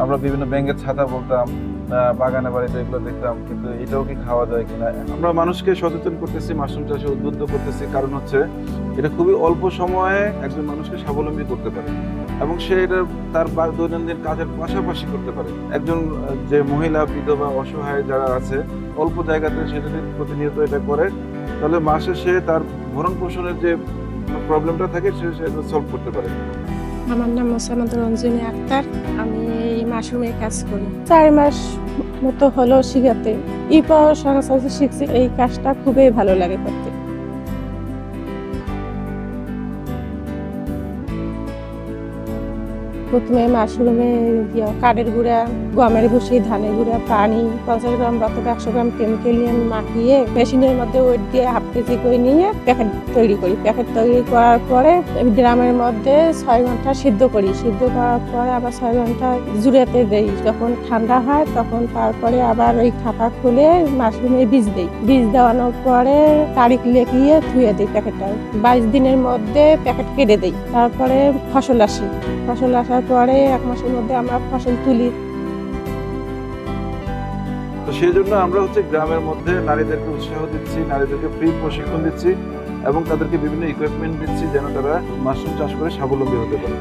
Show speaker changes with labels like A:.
A: আমরা বিভিন্ন ব্যাঙের ছাতা বলতাম, বাগানে বাড়িতে এগুলো দেখতাম, কিন্তু এটাও কি খাওয়া যায় কিনা। আমরা মানুষকে সচেতন করতেছি, মাশরুম চাষে উদ্বুদ্ধ করতেছি, কারণ হচ্ছে এটা খুবই অল্প সময়ে একজন মানুষকে স্বাবলম্বী করতে পারে এবং সে এটা তার দৈনন্দিন কাজের পাশাপাশি করতে পারে। একজন যে মহিলা, বিধবা, অসহায় যারা আছে, অল্প জায়গাতে সে যদি প্রতিনিয়ত এটা করে, তাহলে মাসে সে তার ভরণ পোষণের যে প্রবলেমটা থাকে সেটা সলভ করতে পারে।
B: আমার নাম মোসাম্মদ রঞ্জনী আক্তার। আমি এই মাশরুমের কাজ করি। 4 মাস মতো হলো শিখাতে। সংস্থাতে শিখছি। এই কাজটা খুবই ভালো লাগে করতে। প্রথমে মাশরুমে কাঠের গুঁড়া, গমের ভুসি, ধানের গুঁড়া, পানি, 50 গ্রাম অথবা 100 গ্রাম কেমিক্যাল মাখিয়ে মেশিনের মধ্যে ওয়েট দিয়ে হাফ কেজি করে নিয়ে প্যাকেট তৈরি করি। প্যাকেট তৈরি করার পরে ড্রামের মধ্যে 6 ঘন্টা সিদ্ধ করি। সিদ্ধ করার পরে আবার 6 ঘন্টা জুড়াতে দেই। যখন ঠান্ডা হয় তখন তারপরে আবার ওই খাপা খুলে মাশরুমে বীজ দেই। বীজ দেওয়ানোর পরে তারিখ লিখিয়ে ধুয়ে দিই প্যাকেটটা। 22 দিনের মধ্যে প্যাকেট কেটে দিই। তারপরে ফসল আসার পরে 1 মাসের মধ্যে আমরা ফসল তুলি।
A: তো সেই জন্য আমরা গ্রামের মধ্যে নারীদেরকে উৎসাহ দিচ্ছি, নারীদেরকে ফ্রি প্রশিক্ষণ দিচ্ছি এবং তাদেরকে বিভিন্ন ইকুইপমেন্ট দিচ্ছি যেন তারা মাশরুম চাষ করে স্বাবলম্বী হতে পারে।